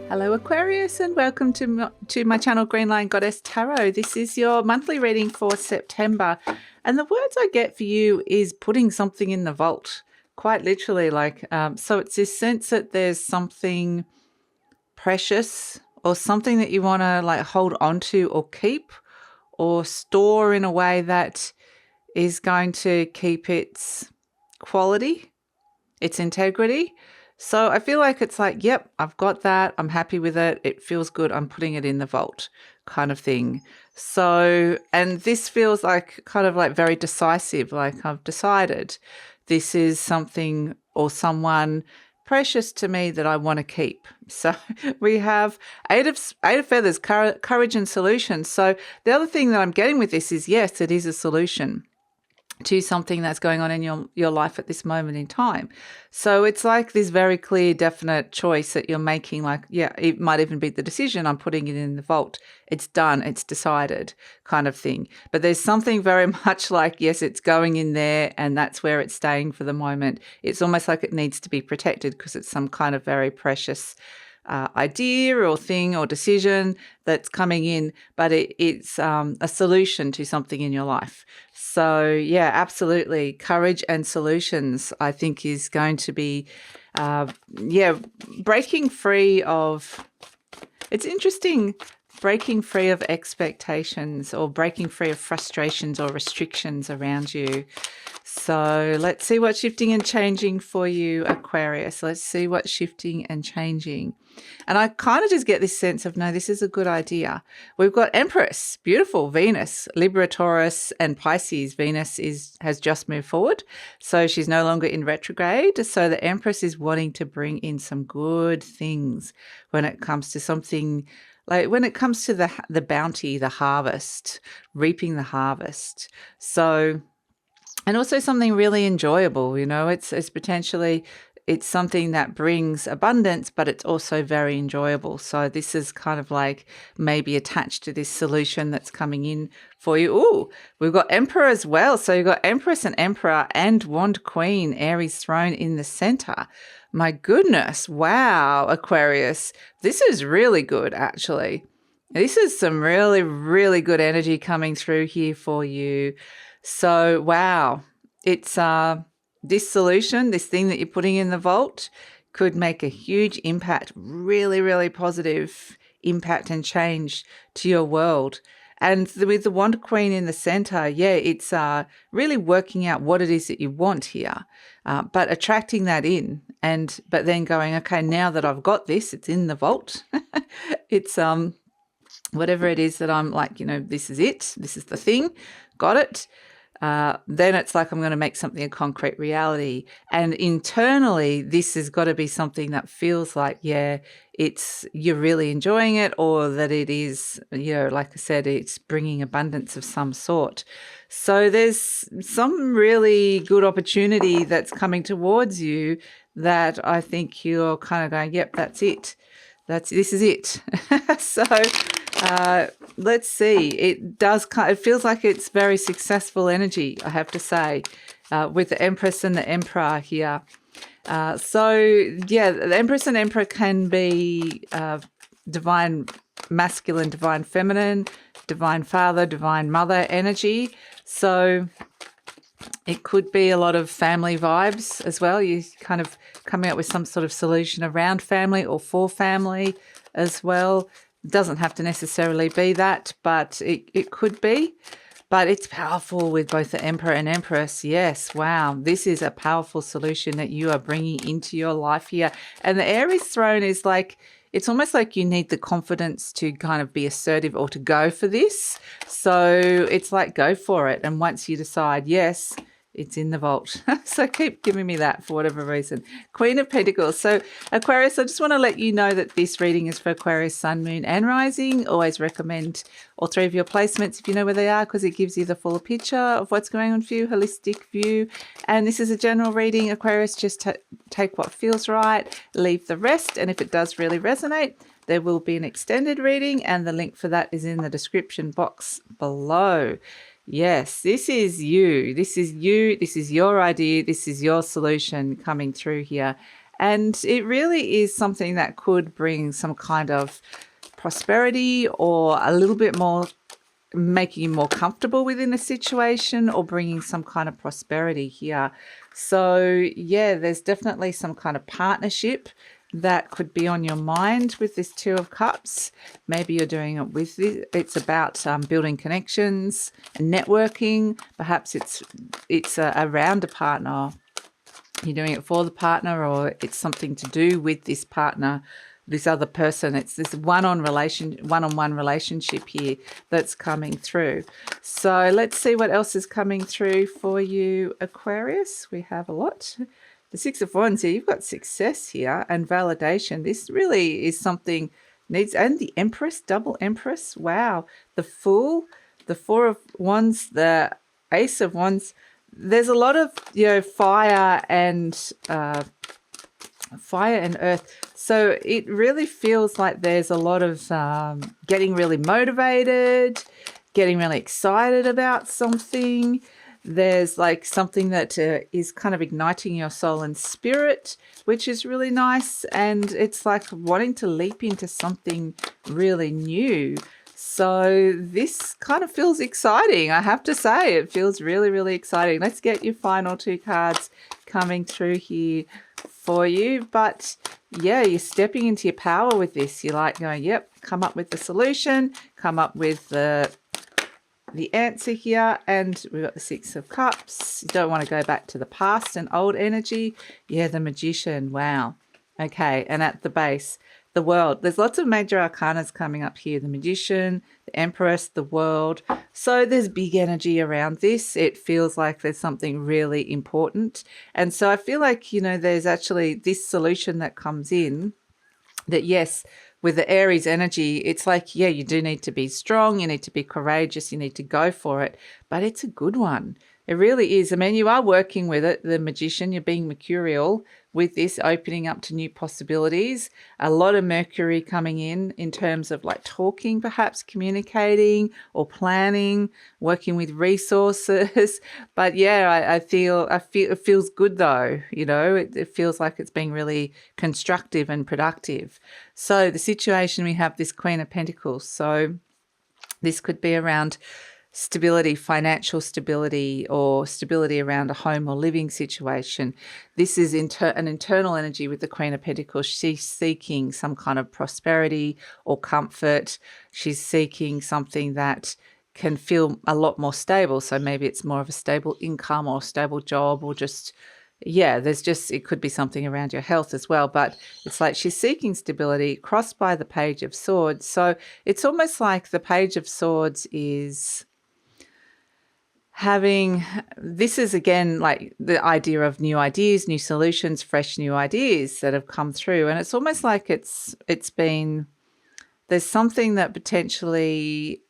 Hello Aquarius, and welcome to my channel Green Line Goddess Tarot. This is your monthly reading for September, and the words I get for you is putting something in the vault, quite literally. So it's this sense that there's something precious or something that you want to hold on to or keep or store in a way that is going to keep its quality, its integrity. So I feel like it's like, yep, I've got that. I'm happy with it. It feels good. I'm putting it in the vault kind of thing. So, and this feels like kind of like very decisive. Like I've decided this is something or someone precious to me that I want to keep. So we have eight of feathers, courage and solution. So the other thing that I'm getting with this is, yes, it is a solution to something that's going on in your life at this moment in time. So it's like this very clear, definite choice that you're making. Like, yeah, it might even be the decision, I'm putting it in the vault. It's done, it's decided kind of thing. But there's something very much like, yes, it's going in there and that's where it's staying for the moment. It's almost like it needs to be protected because it's some kind of very precious idea or thing or decision that's coming in, but it's a solution to something in your life. So yeah, absolutely. Courage and solutions, I think, is going to be, breaking free of, it's interesting, breaking free of expectations or breaking free of frustrations or restrictions around you. So let's see what's shifting and changing for you, Aquarius. Let's see what's shifting and changing. And I kind of just get this sense of, no, this is a good idea. We've got Empress, beautiful, Venus, Libra, Taurus, and Pisces. Venus has just moved forward. So she's no longer in retrograde. So the Empress is wanting to bring in some good things when it comes to something, like when it comes to the bounty, the harvest, reaping the harvest. So, and also something really enjoyable, it's potentially, it's something that brings abundance, but it's also very enjoyable. So this is kind of like maybe attached to this solution that's coming in for you. Ooh, we've got Emperor as well. So you've got Empress and Emperor and Wand Queen, Aries throne in the center. My goodness. Wow, Aquarius. This is really good, actually. This is some really, really good energy coming through here for you. So, wow, it's this solution, this thing that you're putting in the vault could make a huge impact, really, really positive impact and change to your world. And with the Wand Queen in the center, yeah, it's really working out what it is that you want here, but attracting that in but then going, okay, now that I've got this, it's in the vault. It's whatever it is that I'm like, this is it. This is the thing. Got it. Then it's like I'm going to make something a concrete reality. And internally, this has got to be something that feels like, yeah, you're really enjoying it, or that it is, like I said, it's bringing abundance of some sort. So there's some really good opportunity that's coming towards you that I think you're kind of going, yep, that's it. This is it. So let's see. It feels like it's very successful energy, I have to say, with the Empress and the Emperor here. So yeah, the Empress and Emperor can be divine masculine, divine feminine, divine father, divine mother energy. So it could be a lot of family vibes as well. You kind of coming up with some sort of solution around family or for family as well. It doesn't have to necessarily be that, but it could be. But it's powerful with both the Emperor and Empress. Yes, wow. This is a powerful solution that you are bringing into your life here. And the Aries throne is like, it's almost like you need the confidence to kind of be assertive or to go for this. So it's like, go for it. And once you decide, yes, it's in the vault. So keep giving me that for whatever reason. Queen of Pentacles. So Aquarius, I just want to let you know that this reading is for Aquarius, Sun, Moon and Rising. Always recommend all three of your placements if you know where they are, because it gives you the full picture of what's going on for you, holistic view. And this is a general reading. Aquarius, just take what feels right, leave the rest. And if it does really resonate, there will be an extended reading, and the link for that is in the description box below. Yes, this is you. This is you. This is your idea. This is your solution coming through here. And it really is something that could bring some kind of prosperity or a little bit more, making you more comfortable within a situation or bringing some kind of prosperity here. So yeah, there's definitely some kind of partnership that could be on your mind with this Two of Cups. Maybe you're doing it with this. It's about building connections and networking. Perhaps it's around a partner. You're doing it for the partner, or it's something to do with this partner, this other person. It's this one-on-one relationship here that's coming through. So let's see what else is coming through for you, Aquarius. We have a lot. The Six of Wands here, you've got success here and validation. This really is something needs, and the Empress, double Empress. Wow. The Fool, the Four of Wands, the Ace of Wands. There's a lot of, fire and earth. So it really feels like there's a lot of getting really motivated, getting really excited about something. There's like something that is kind of igniting your soul and spirit, which is really nice. And it's like wanting to leap into something really new. So this kind of feels exciting. I have to say, it feels really, really exciting. Let's get your final two cards coming through here for you. But yeah, you're stepping into your power with this. You're like going, yep, come up with the solution, come up with the answer here. And we've got the Six of Cups. You don't want to go back to the past and old energy. Yeah, the Magician. Wow. Okay. And at the base, the World. There's lots of major arcanas coming up here. The Magician, the Empress, the World. So there's big energy around this. It feels like there's something really important. And so I feel like, there's actually this solution that comes in that, yes, with the Aries energy, it's like, yeah, you do need to be strong. You need to be courageous. You need to go for it. But it's a good one. It really is. I mean, you are working with it, the Magician. You're being mercurial with this, opening up to new possibilities. A lot of Mercury coming in terms of like talking, perhaps communicating or planning, working with resources. But yeah, I feel it feels good though. It feels like it's being really constructive and productive. So the situation, we have this Queen of Pentacles. So this could be around stability, financial stability, or stability around a home or living situation. This is an internal energy with the Queen of Pentacles. She's seeking some kind of prosperity or comfort. She's seeking something that can feel a lot more stable. So maybe it's more of a stable income or stable job, or just, yeah, it could be something around your health as well. But it's like she's seeking stability, crossed by the Page of Swords. So it's almost like the Page of Swords is this is again like the idea of new ideas, new solutions, fresh new ideas that have come through. And it's almost like there's something that potentially,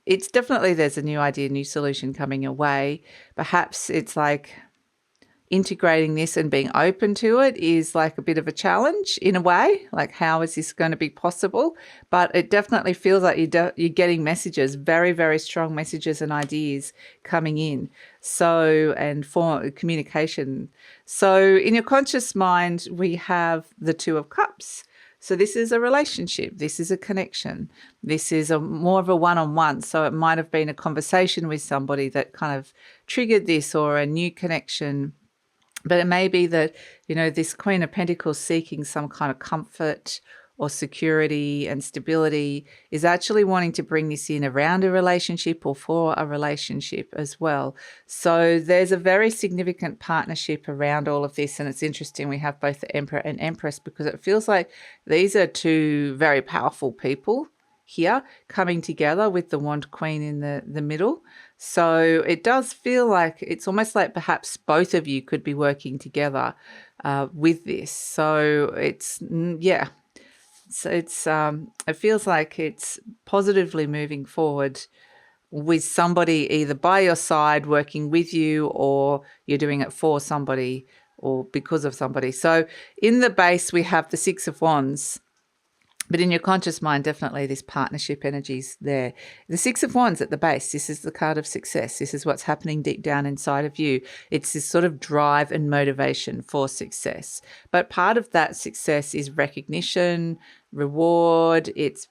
there's a new idea, new solution coming your way. Perhaps it's like integrating this and being open to it is like a bit of a challenge in a way. Like, how is this going to be possible? But it definitely feels like you're getting messages, very, very strong messages and ideas coming in. So, and for communication. So in your conscious mind, we have the Two of Cups. So this is a relationship. This is a connection. This is more of a one-on-one. So it might have been a conversation with somebody that kind of triggered this, or a new connection. But it may be that, this Queen of Pentacles seeking some kind of comfort or security and stability is actually wanting to bring this in around a relationship or for a relationship as well. So there's a very significant partnership around all of this. And it's interesting, we have both the Emperor and Empress, because it feels like these are two very powerful people here coming together with the Wand Queen in the middle. So it does feel like it's almost like perhaps both of you could be working together with this. So it's, yeah. So it feels like it's positively moving forward with somebody either by your side working with you, or you're doing it for somebody or because of somebody. So in the base, we have the Six of Wands. But in your conscious mind, definitely this partnership energy's there. The Six of Wands at the base, this is the card of success. This is what's happening deep down inside of you. It's this sort of drive and motivation for success. But part of that success is recognition, reward, it's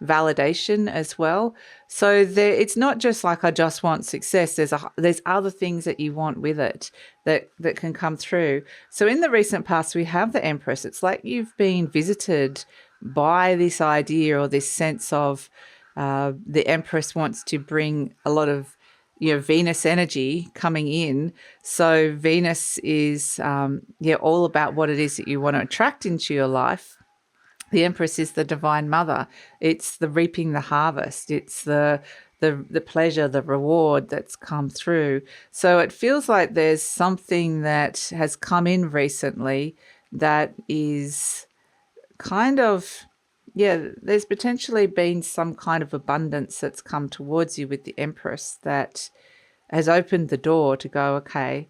validation as well. So it's not just like I just want success. There's other things that you want with it that can come through. So in the recent past, we have the Empress. It's like you've been visited by this idea or this sense of the Empress wants to bring a lot of Venus energy coming in. So Venus is all about what it is that you want to attract into your life. The Empress is the Divine Mother. It's the reaping the harvest. It's the pleasure, the reward that's come through. So it feels like there's something that has come in recently that is kind of, there's potentially been some kind of abundance that's come towards you with the Empress that has opened the door to go, okay,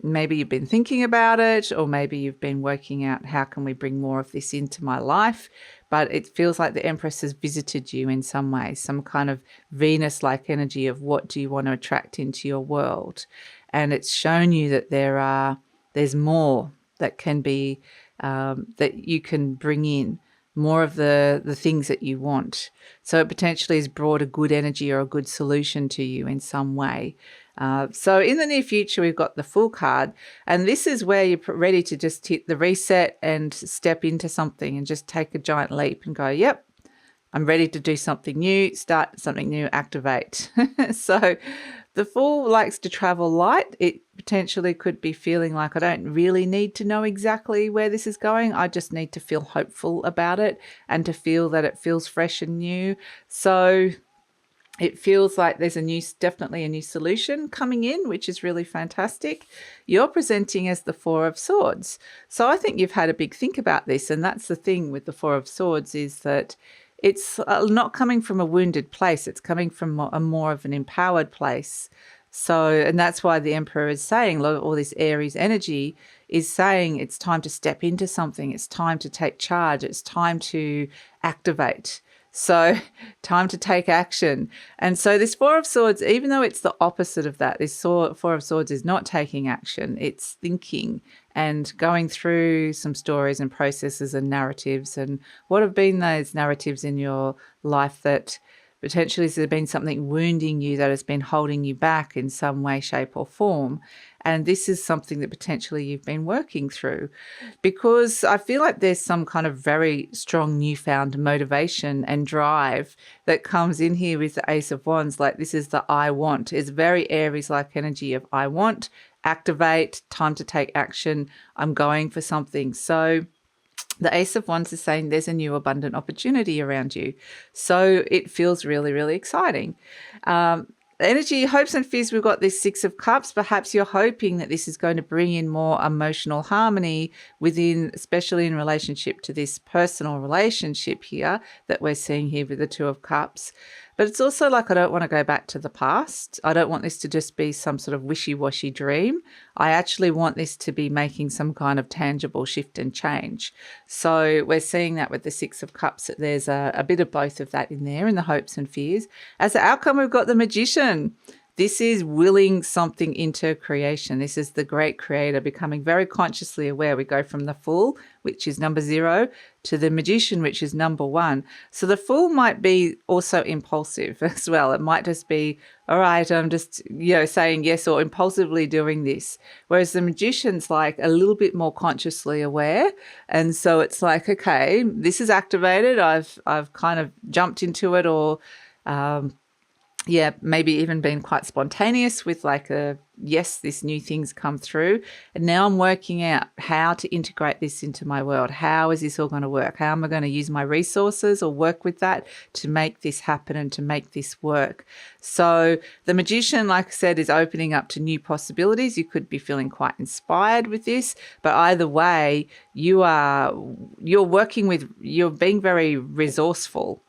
maybe you've been thinking about it, or maybe you've been working out how can we bring more of this into my life. But it feels like the Empress has visited you in some way, some kind of Venus-like energy of what do you want to attract into your world. And it's shown you that there's more that can be, that you can bring in, more of the things that you want. So it potentially has brought a good energy or a good solution to you in some way. So in the near future, we've got the Fool card, and this is where you're ready to just hit the reset and step into something and just take a giant leap and go, yep, I'm ready to do something new, start something new, activate. So the Fool likes to travel light. It potentially could be feeling like I don't really need to know exactly where this is going. I just need to feel hopeful about it and to feel that it feels fresh and new. So it feels like there's definitely a new solution coming in, which is really fantastic. You're presenting as the Four of Swords. So I think you've had a big think about this. And that's the thing with the Four of Swords is that it's not coming from a wounded place. It's coming from a more of an empowered place. So, and that's why the Emperor is saying, all this Aries energy is saying it's time to step into something. It's time to take charge. It's time to activate. So time to take action. And so this Four of Swords, even though it's the opposite of that, this Four of Swords is not taking action. It's thinking and going through some stories and processes and narratives. And what have been those narratives in your life that potentially has been something wounding you that has been holding you back in some way, shape or form. And this is something that potentially you've been working through, because I feel like there's some kind of very strong newfound motivation and drive that comes in here with the Ace of Wands. Like this is the I want. It's very Aries-like energy of I want, activate, time to take action. I'm going for something. So the Ace of Wands is saying there's a new abundant opportunity around you. So it feels really, really exciting. Energy, hopes and fears, we've got this Six of Cups. Perhaps you're hoping that this is going to bring in more emotional harmony within, especially in relationship to this personal relationship here that we're seeing here with the Two of Cups. But it's also like I don't want to go back to the past. I don't want this to just be some sort of wishy-washy dream. I actually want this to be making some kind of tangible shift and change. So we're seeing that with the Six of Cups, that there's a bit of both of that in there in the hopes and fears. As the outcome, we've got the Magician. This is willing something into creation. This is the great creator becoming very consciously aware. We go from the Fool, which is number 0, to the Magician, which is number 1. So the Fool might be also impulsive as well. It might just be, all right, I'm just, saying yes or impulsively doing this. Whereas the Magician's like a little bit more consciously aware. And so it's like, okay, this is activated. I've kind of jumped into it, or maybe even been quite spontaneous with like yes, this new thing's come through. And now I'm working out how to integrate this into my world. How is this all going to work? How am I going to use my resources or work with that to make this happen and to make this work? So the Magician, like I said, is opening up to new possibilities. You could be feeling quite inspired with this, but either way, you're being very resourceful.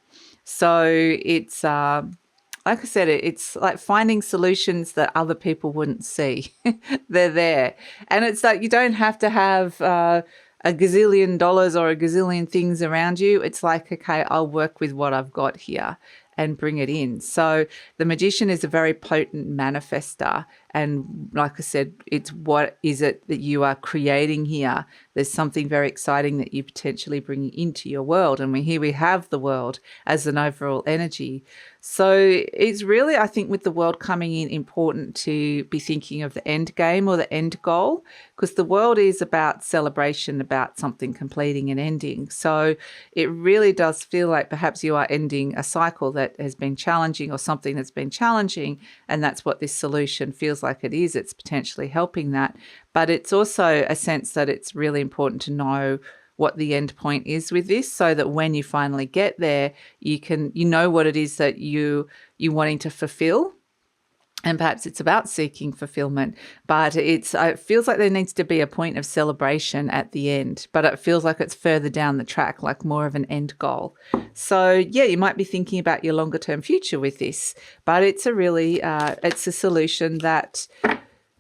So it's, like I said, it's like finding solutions that other people wouldn't see. They're there. And it's like you don't have to have a gazillion dollars or a gazillion things around you. It's like, okay, I'll work with what I've got here and bring it in. So the magician is a very potent manifester. And like I said, it's what is it that you are creating here? There's something very exciting that you potentially bring into your world. And here we have the world as an overall energy. So it's really, I think, with the world coming in, important to be thinking of the end game or the end goal, because the world is about celebration, about something completing and ending. So it really does feel like perhaps you are ending a cycle that has been challenging or something that's been challenging, and that's what this solution feels like it is. It's potentially helping that. But it's also a sense that it's really important to know what the end point is with this, so that when you finally get there, you know what it is that you're wanting to fulfill. And perhaps it's about seeking fulfillment, but it feels like there needs to be a point of celebration at the end, but it feels like it's further down the track, like more of an end goal. So yeah, you might be thinking about your longer term future with this, but it's it's a solution that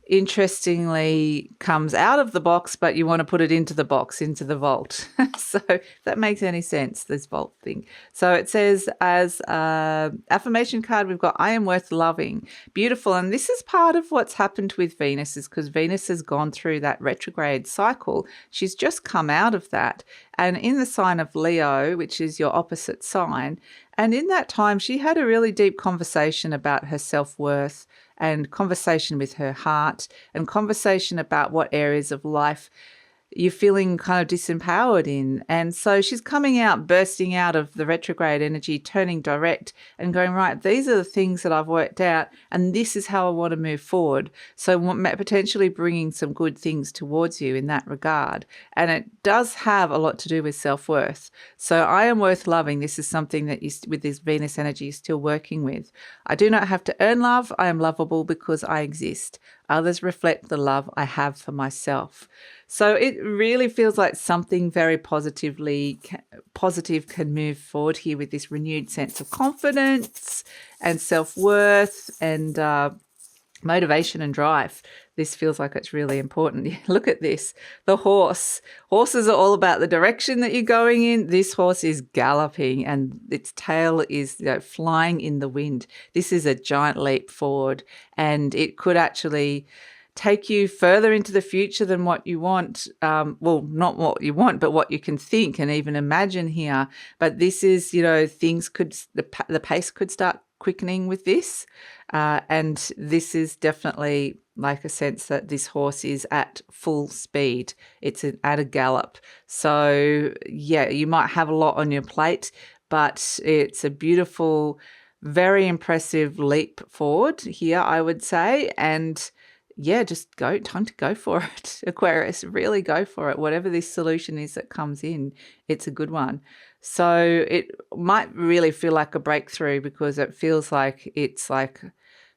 interestingly comes out of the box, but you want to put it into the box, into the vault. So if that makes any sense, this vault thing. So it says, as affirmation card, we've got, I am worth loving. Beautiful. And this is part of what's happened with Venus, is because Venus has gone through that retrograde cycle. She's just come out of that. And in the sign of Leo, which is your opposite sign, and in that time, she had a really deep conversation about her self-worth, and conversation with her heart, and conversation about what areas of life you're feeling kind of disempowered in. And so she's coming out, bursting out of the retrograde energy, turning direct and going, right, these are the things that I've worked out, and this is how I want to move forward. So potentially bringing some good things towards you in that regard. And it does have a lot to do with self-worth. So I am worth loving. This is something that with this Venus energy, you're still working with. I do not have to earn love. I am lovable because I exist. Others reflect the love I have for myself. So it really feels like something very positive can move forward here with this renewed sense of confidence and self-worth and motivation and drive. This feels like it's really important. Look at this. The horse. Horses are all about the direction that you're going in. This horse is galloping and its tail is flying in the wind. This is a giant leap forward, and it could actually take you further into the future than what you want. Well, not what you want, but what you can think and even imagine here. But this is, the pace could start quickening with this. And this is definitely like a sense that this horse is at full speed. It's at a gallop. So yeah, you might have a lot on your plate, but it's a beautiful, very impressive leap forward here, I would say. And yeah, just time to go for it, Aquarius. Really go for it. Whatever this solution is that comes in, it's a good one. So it might really feel like a breakthrough, because it feels like it's like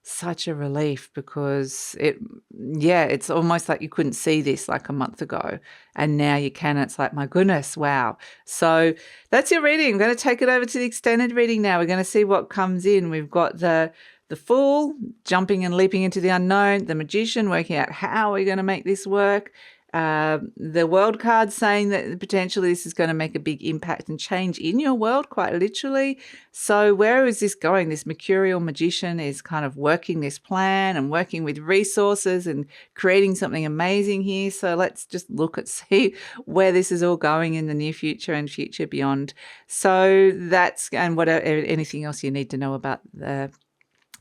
such a relief, because it's almost like you couldn't see this like a month ago, and now you can. It's like, my goodness, wow. So that's your reading. I'm going to take it over to the extended reading now. We're going to see what comes in. We've got the Fool, jumping and leaping into the unknown. The Magician, working out how we're going to make this work. The World card, saying that potentially this is going to make a big impact and change in your world, quite literally. So where is this going? This Mercurial Magician is kind of working this plan and working with resources and creating something amazing here. So let's just see where this is all going in the near future and future beyond. So and anything else you need to know about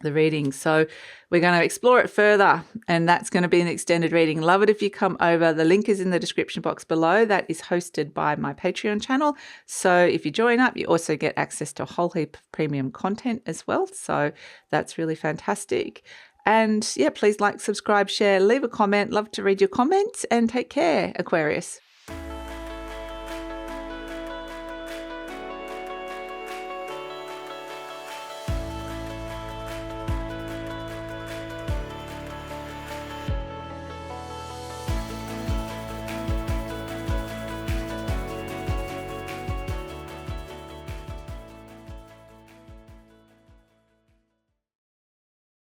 the reading. So we're going to explore it further, and that's going to be an extended reading. Love it if you come over. The link is in the description box below. That is hosted by my Patreon channel. So if you join up, you also get access to a whole heap of premium content as well. So that's really fantastic. And yeah, please like, subscribe, share, leave a comment. Love to read your comments, and take care, Aquarius.